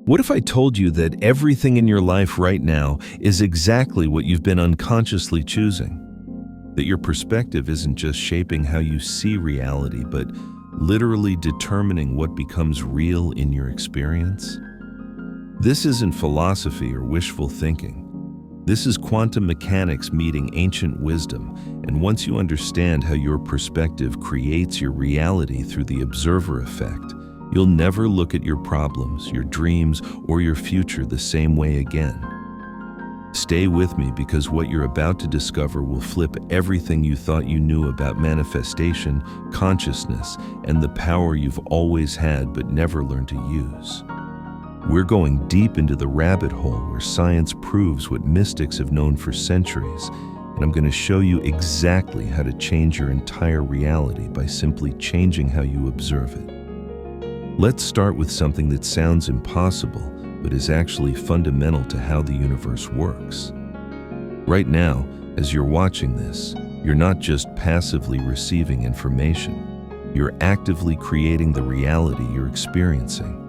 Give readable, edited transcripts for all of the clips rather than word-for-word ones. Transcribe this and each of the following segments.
What if I told you that everything in your life right now is exactly what you've been unconsciously choosing? That your perspective isn't just shaping how you see reality, but literally determining what becomes real in your experience? This isn't philosophy or wishful thinking. This is quantum mechanics meeting ancient wisdom, and once you understand how your perspective creates your reality through the observer effect, you'll never look at your problems, your dreams, or your future the same way again. Stay with me, because what you're about to discover will flip everything you thought you knew about manifestation, consciousness, and the power you've always had but never learned to use. We're going deep into the rabbit hole where science proves what mystics have known for centuries, and I'm going to show you exactly how to change your entire reality by simply changing how you observe it. Let's start with something that sounds impossible, but is actually fundamental to how the universe works. Right now, as you're watching this, you're not just passively receiving information. You're actively creating the reality you're experiencing.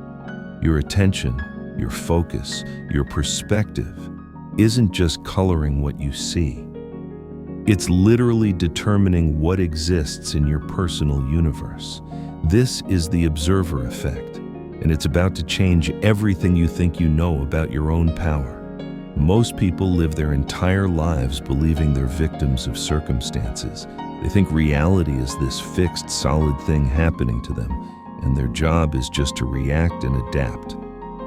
Your attention, your focus, your perspective isn't just coloring what you see. It's literally determining what exists in your personal universe. This is the observer effect, and it's about to change everything you think you know about your own power. Most people live their entire lives believing they're victims of circumstances. They think reality is this fixed, solid thing happening to them, and their job is just to react and adapt.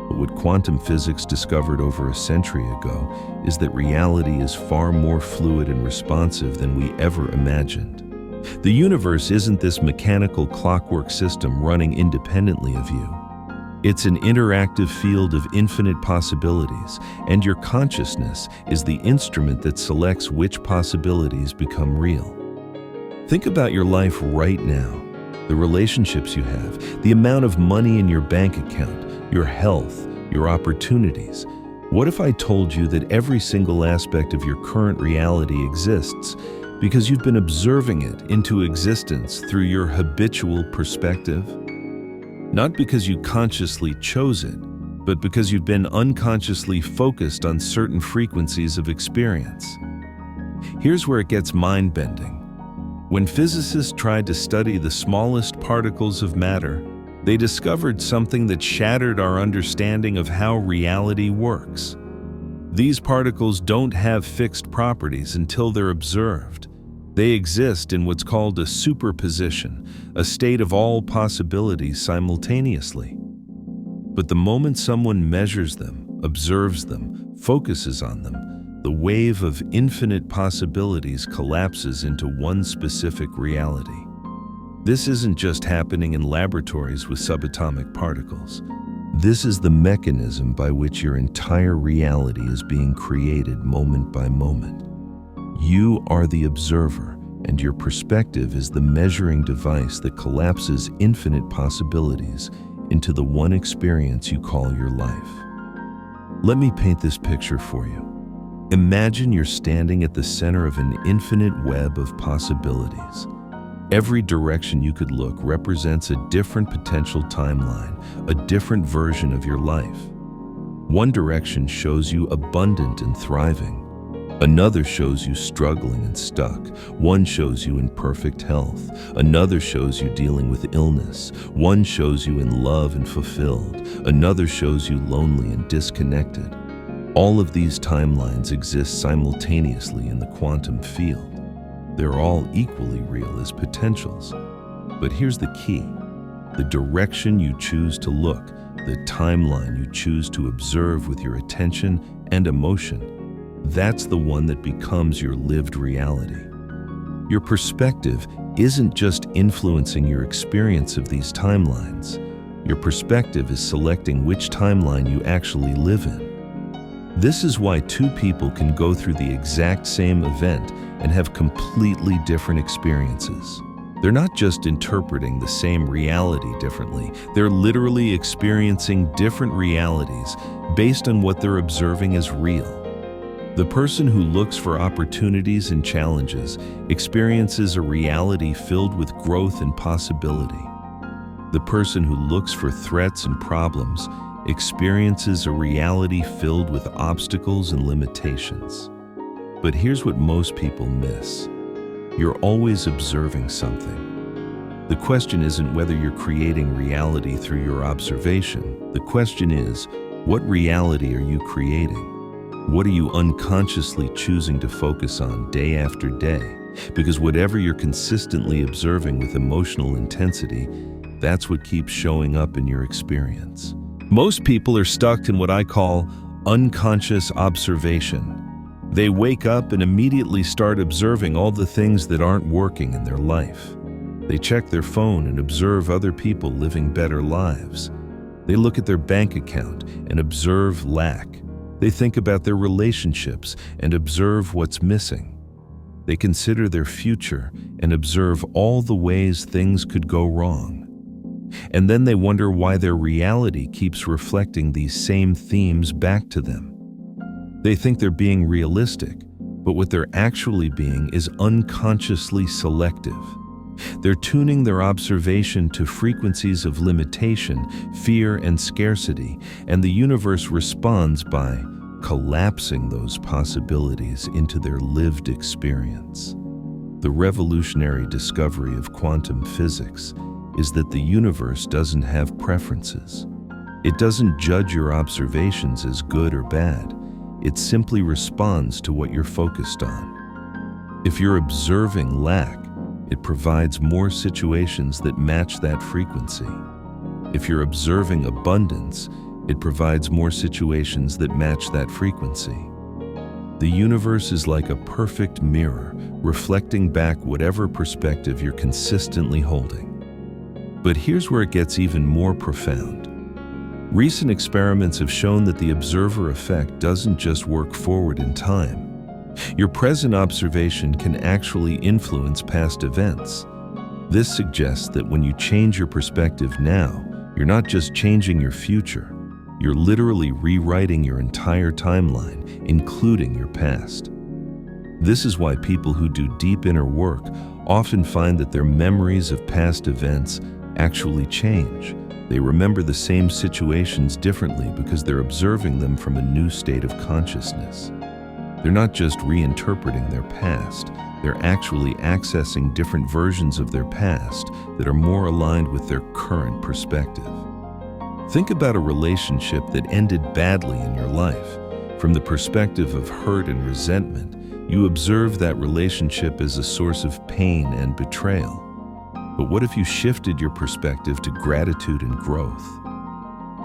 But what quantum physics discovered over a century ago is that reality is far more fluid and responsive than we ever imagined. The universe isn't this mechanical clockwork system running independently of you. It's an interactive field of infinite possibilities, and your consciousness is the instrument that selects which possibilities become real. Think about your life right now, the relationships you have, the amount of money in your bank account, your health, your opportunities. What if I told you that every single aspect of your current reality exists because you've been observing it into existence through your habitual perspective? Not because you consciously chose it, but because you've been unconsciously focused on certain frequencies of experience. Here's where it gets mind-bending. When physicists tried to study the smallest particles of matter, they discovered something that shattered our understanding of how reality works. These particles don't have fixed properties until they're observed. They exist in what's called a superposition, a state of all possibilities simultaneously. But the moment someone measures them, observes them, focuses on them, the wave of infinite possibilities collapses into one specific reality. This isn't just happening in laboratories with subatomic particles. This is the mechanism by which your entire reality is being created moment by moment. You are the observer, and your perspective is the measuring device that collapses infinite possibilities into the one experience you call your life. Let me paint this picture for you. Imagine you're standing at the center of an infinite web of possibilities. Every direction you could look represents a different potential timeline, a different version of your life. One direction shows you abundant and thriving. Another shows you struggling and stuck. One shows you in perfect health. Another shows you dealing with illness. One shows you in love and fulfilled. Another shows you lonely and disconnected. All of these timelines exist simultaneously in the quantum field. They're all equally real as potentials. But here's the key. The direction you choose to look, the timeline you choose to observe with your attention and emotion, that's the one that becomes your lived reality. Your perspective isn't just influencing your experience of these timelines. Your perspective is selecting which timeline you actually live in. This is why two people can go through the exact same event and have completely different experiences. They're not just interpreting the same reality differently, they're literally experiencing different realities based on what they're observing as real. The person who looks for opportunities and challenges experiences a reality filled with growth and possibility. The person who looks for threats and problems experiences a reality filled with obstacles and limitations. But here's what most people miss. You're always observing something. The question isn't whether you're creating reality through your observation. The question is, what reality are you creating? What are you unconsciously choosing to focus on day after day? Because whatever you're consistently observing with emotional intensity, that's what keeps showing up in your experience. Most people are stuck in what I call unconscious observation. They wake up and immediately start observing all the things that aren't working in their life. They check their phone and observe other people living better lives. They look at their bank account and observe lack. They think about their relationships and observe what's missing. They consider their future and observe all the ways things could go wrong. And then they wonder why their reality keeps reflecting these same themes back to them. They think they're being realistic, but what they're actually being is unconsciously selective. They're tuning their observation to frequencies of limitation, fear, and scarcity, and the universe responds by collapsing those possibilities into their lived experience. The revolutionary discovery of quantum physics is that the universe doesn't have preferences. It doesn't judge your observations as good or bad. It simply responds to what you're focused on. If you're observing lack, it provides more situations that match that frequency. If you're observing abundance, it provides more situations that match that frequency. The universe is like a perfect mirror, reflecting back whatever perspective you're consistently holding. But here's where it gets even more profound. Recent experiments have shown that the observer effect doesn't just work forward in time. Your present observation can actually influence past events. This suggests that when you change your perspective now, you're not just changing your future, you're literally rewriting your entire timeline, including your past. This is why people who do deep inner work often find that their memories of past events actually change. They remember the same situations differently because they're observing them from a new state of consciousness. They're not just reinterpreting their past, they're actually accessing different versions of their past that are more aligned with their current perspective. Think about a relationship that ended badly in your life. From the perspective of hurt and resentment, you observe that relationship as a source of pain and betrayal. But what if you shifted your perspective to gratitude and growth?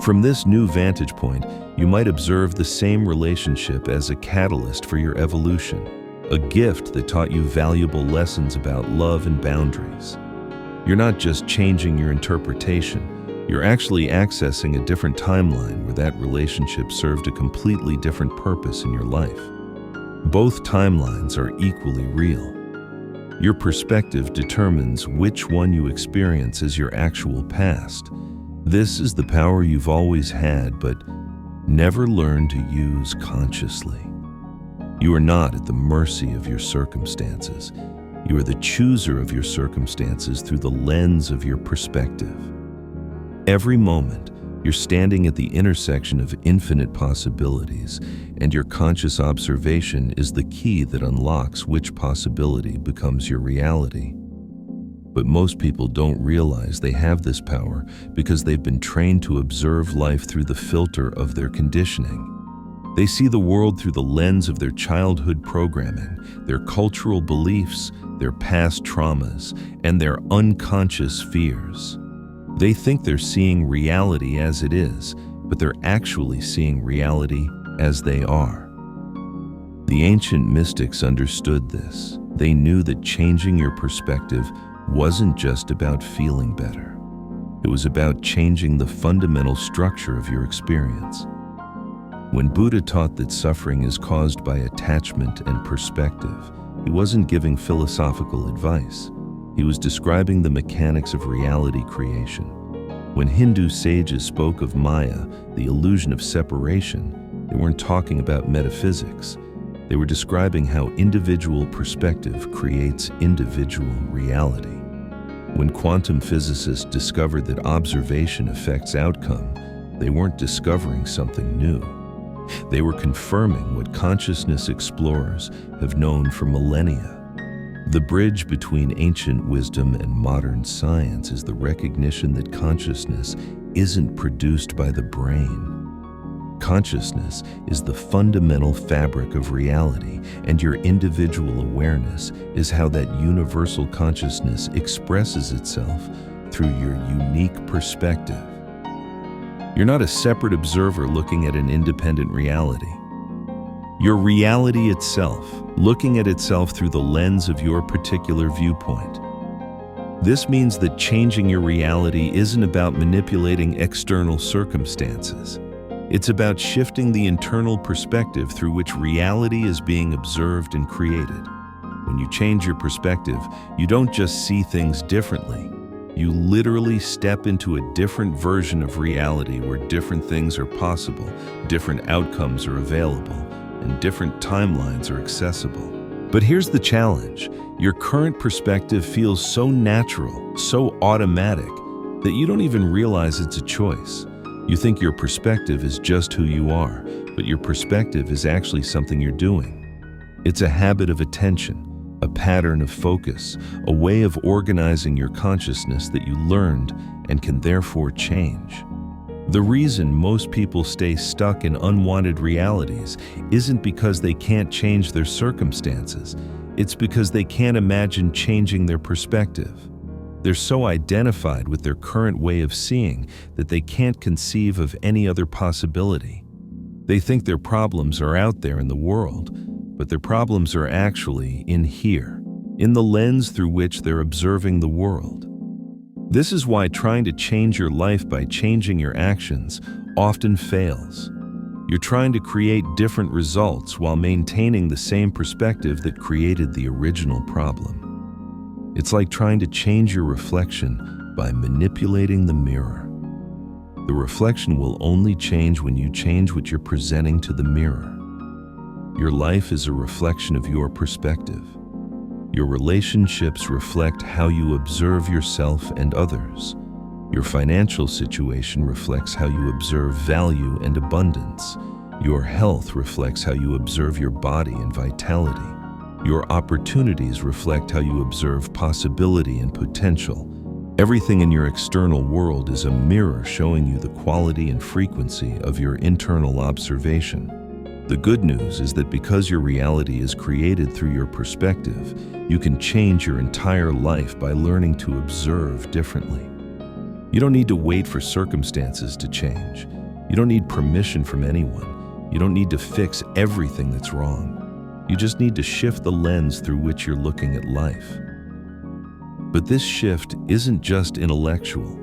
From this new vantage point, you might observe the same relationship as a catalyst for your evolution, a gift that taught you valuable lessons about love and boundaries. You're not just changing your interpretation, you're actually accessing a different timeline where that relationship served a completely different purpose in your life. Both timelines are equally real. Your perspective determines which one you experience as your actual past. This is the power you've always had, but never learned to use consciously. You are not at the mercy of your circumstances. You are the chooser of your circumstances through the lens of your perspective. Every moment, you're standing at the intersection of infinite possibilities, and your conscious observation is the key that unlocks which possibility becomes your reality. But most people don't realize they have this power because they've been trained to observe life through the filter of their conditioning. They see the world through the lens of their childhood programming, their cultural beliefs, their past traumas, and their unconscious fears. They think they're seeing reality as it is, but they're actually seeing reality as they are. The ancient mystics understood this. They knew that changing your perspective wasn't just about feeling better. It was about changing the fundamental structure of your experience. When Buddha taught that suffering is caused by attachment and perspective, he wasn't giving philosophical advice. He was describing the mechanics of reality creation. When Hindu sages spoke of Maya, the illusion of separation, they weren't talking about metaphysics. They were describing how individual perspective creates individual reality. When quantum physicists discovered that observation affects outcome, They weren't discovering something new. They were confirming what consciousness explorers have known for millennia. The bridge between ancient wisdom and modern science is the recognition that consciousness isn't produced by the brain. Consciousness is the fundamental fabric of reality, and your individual awareness is how that universal consciousness expresses itself through your unique perspective. You're not a separate observer looking at an independent reality. Your reality itself, looking at itself through the lens of your particular viewpoint. This means that changing your reality isn't about manipulating external circumstances. It's about shifting the internal perspective through which reality is being observed and created. When you change your perspective, you don't just see things differently. You literally step into a different version of reality where different things are possible, different outcomes are available, and different timelines are accessible. But here's the challenge. Your current perspective feels so natural, so automatic, that you don't even realize it's a choice. You think your perspective is just who you are, but your perspective is actually something you're doing. It's a habit of attention, a pattern of focus, a way of organizing your consciousness that you learned and can therefore change. The reason most people stay stuck in unwanted realities isn't because they can't change their circumstances. It's because they can't imagine changing their perspective. They're so identified with their current way of seeing that they can't conceive of any other possibility. They think their problems are out there in the world, but their problems are actually in here, in the lens through which they're observing the world. This is why trying to change your life by changing your actions often fails. You're trying to create different results while maintaining the same perspective that created the original problem. It's like trying to change your reflection by manipulating the mirror. The reflection will only change when you change what you're presenting to the mirror. Your life is a reflection of your perspective. Your relationships reflect how you observe yourself and others. Your financial situation reflects how you observe value and abundance. Your health reflects how you observe your body and vitality. Your opportunities reflect how you observe possibility and potential. Everything in your external world is a mirror showing you the quality and frequency of your internal observation. The good news is that because your reality is created through your perspective, you can change your entire life by learning to observe differently. You don't need to wait for circumstances to change. You don't need permission from anyone. You don't need to fix everything that's wrong. You just need to shift the lens through which you're looking at life. But this shift isn't just intellectual.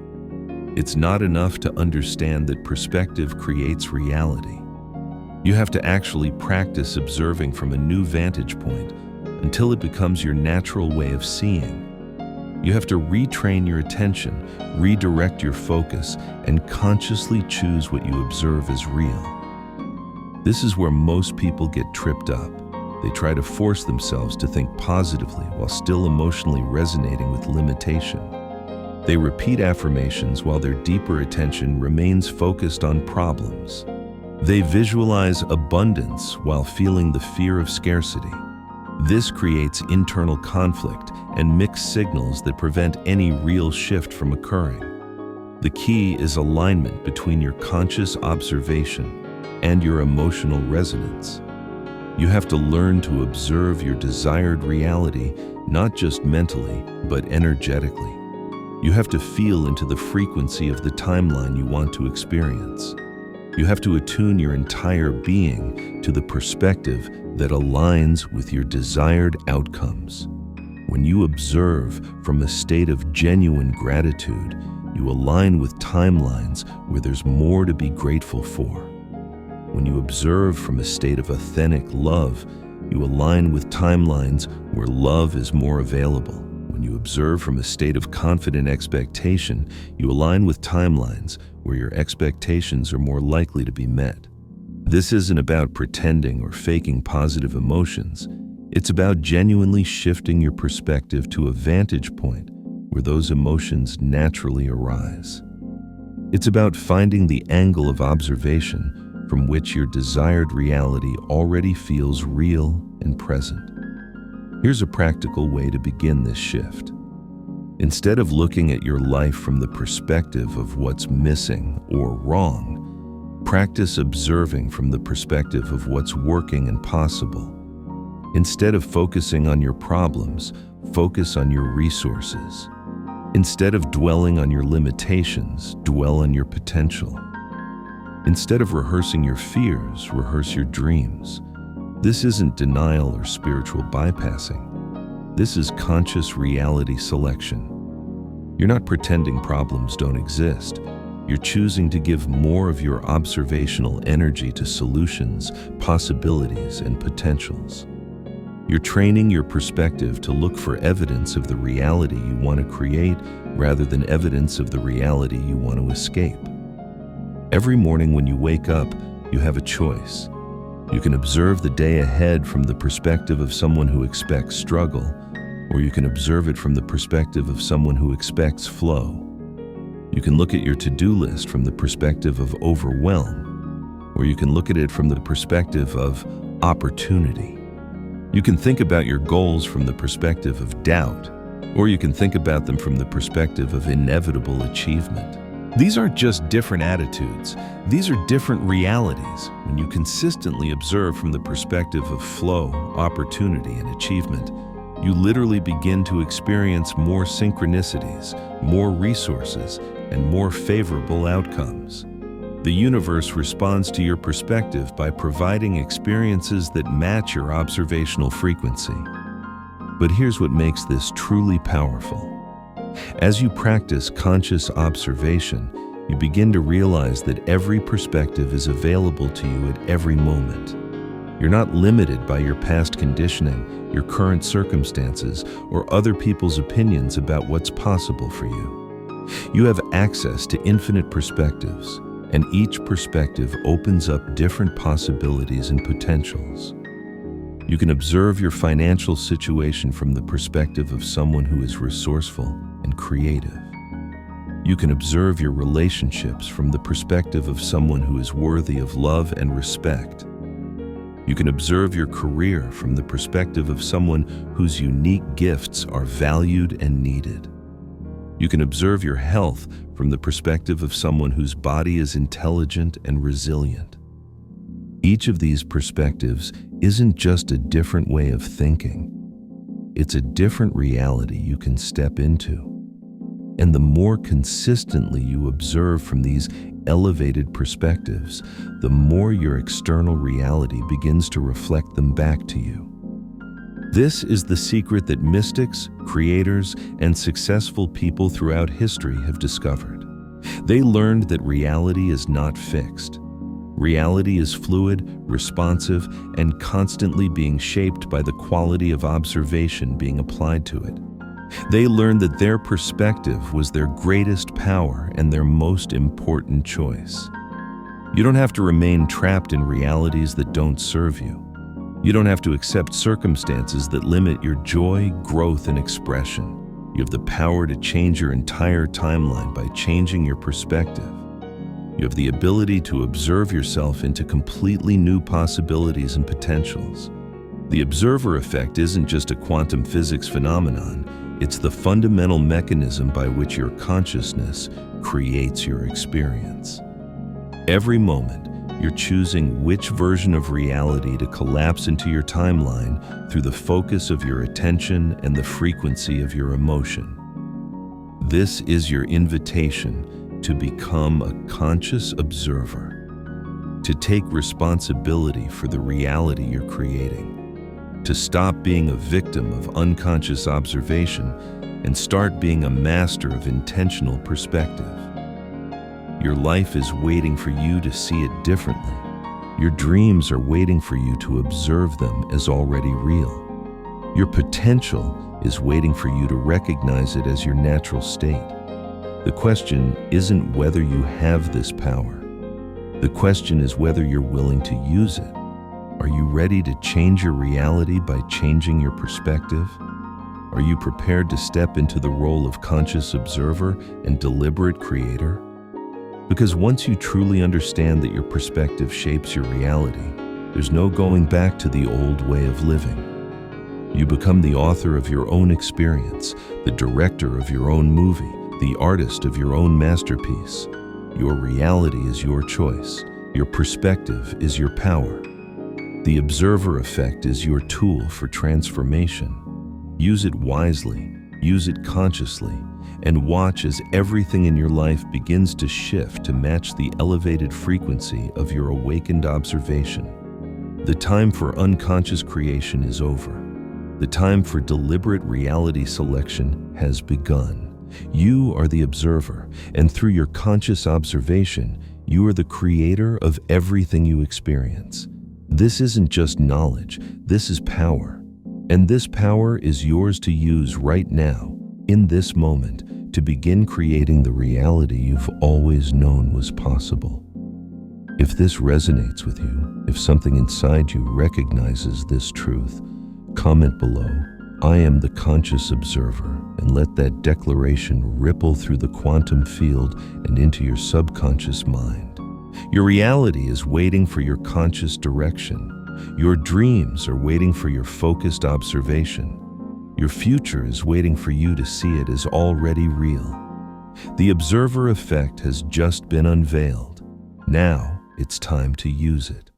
It's not enough to understand that perspective creates reality. You have to actually practice observing from a new vantage point until it becomes your natural way of seeing. You have to retrain your attention, redirect your focus, and consciously choose what you observe as real. This is where most people get tripped up. They try to force themselves to think positively while still emotionally resonating with limitation. They repeat affirmations while their deeper attention remains focused on problems. They visualize abundance while feeling the fear of scarcity. This creates internal conflict and mixed signals that prevent any real shift from occurring. The key is alignment between your conscious observation and your emotional resonance. You have to learn to observe your desired reality, not just mentally, but energetically. You have to feel into the frequency of the timeline you want to experience. You have to attune your entire being to the perspective that aligns with your desired outcomes. When you observe from a state of genuine gratitude, you align with timelines where there's more to be grateful for. When you observe from a state of authentic love, you align with timelines where love is more available. When you observe from a state of confident expectation, you align with timelines where your expectations are more likely to be met. This isn't about pretending or faking positive emotions. It's about genuinely shifting your perspective to a vantage point where those emotions naturally arise. It's about finding the angle of observation from which your desired reality already feels real and present. Here's a practical way to begin this shift. Instead of looking at your life from the perspective of what's missing or wrong, practice observing from the perspective of what's working and possible. Instead of focusing on your problems, focus on your resources. Instead of dwelling on your limitations, dwell on your potential. Instead of rehearsing your fears, rehearse your dreams. This isn't denial or spiritual bypassing. This is conscious reality selection. You're not pretending problems don't exist. You're choosing to give more of your observational energy to solutions, possibilities, and potentials. You're training your perspective to look for evidence of the reality you want to create rather than evidence of the reality you want to escape. Every morning when you wake up, you have a choice. You can observe the day ahead from the perspective of someone who expects struggle, or you can observe it from the perspective of someone who expects flow. You can look at your to-do list from the perspective of overwhelm, or you can look at it from the perspective of opportunity. You can think about your goals from the perspective of doubt, or you can think about them from the perspective of inevitable achievement. These aren't just different attitudes, these are different realities. When you consistently observe from the perspective of flow, opportunity, and achievement, you literally begin to experience more synchronicities, more resources, and more favorable outcomes. The universe responds to your perspective by providing experiences that match your observational frequency. But here's what makes this truly powerful. As you practice conscious observation, you begin to realize that every perspective is available to you at every moment. You're not limited by your past conditioning, your current circumstances, or other people's opinions about what's possible for you. You have access to infinite perspectives, and each perspective opens up different possibilities and potentials. You can observe your financial situation from the perspective of someone who is resourceful and creative. You can observe your relationships from the perspective of someone who is worthy of love and respect. You can observe your career from the perspective of someone whose unique gifts are valued and needed. You can observe your health from the perspective of someone whose body is intelligent and resilient. Each of these perspectives isn't just a different way of thinking. It's a different reality you can step into. And the more consistently you observe from these elevated perspectives, the more your external reality begins to reflect them back to you. This is the secret that mystics, creators, and successful people throughout history have discovered. They learned that reality is not fixed. Reality is fluid, responsive, and constantly being shaped by the quality of observation being applied to it. They learned that their perspective was their greatest power and their most important choice. You don't have to remain trapped in realities that don't serve you. You don't have to accept circumstances that limit your joy, growth, and expression. You have the power to change your entire timeline by changing your perspective. You have the ability to observe yourself into completely new possibilities and potentials. The observer effect isn't just a quantum physics phenomenon, it's the fundamental mechanism by which your consciousness creates your experience. Every moment, you're choosing which version of reality to collapse into your timeline through the focus of your attention and the frequency of your emotion. This is your invitation to become a conscious observer, to take responsibility for the reality you're creating, to stop being a victim of unconscious observation and start being a master of intentional perspective. Your life is waiting for you to see it differently. Your dreams are waiting for you to observe them as already real. Your potential is waiting for you to recognize it as your natural state. The question isn't whether you have this power. The question is whether you're willing to use it. Are you ready to change your reality by changing your perspective? Are you prepared to step into the role of conscious observer and deliberate creator? Because once you truly understand that your perspective shapes your reality, there's no going back to the old way of living. You become the author of your own experience, the director of your own movie, the artist of your own masterpiece. Your reality is your choice. Your perspective is your power. The observer effect is your tool for transformation. Use it wisely, use it consciously, and watch as everything in your life begins to shift to match the elevated frequency of your awakened observation. The time for unconscious creation is over. The time for deliberate reality selection has begun. You are the observer, and through your conscious observation, you are the creator of everything you experience. This isn't just knowledge, this is power. And this power is yours to use right now, in this moment, to begin creating the reality you've always known was possible. If this resonates with you, if something inside you recognizes this truth, comment below, "I am the conscious observer," and let that declaration ripple through the quantum field and into your subconscious mind. Your reality is waiting for your conscious direction. Your dreams are waiting for your focused observation. Your future is waiting for you to see it as already real. The observer effect has just been unveiled. Now it's time to use it.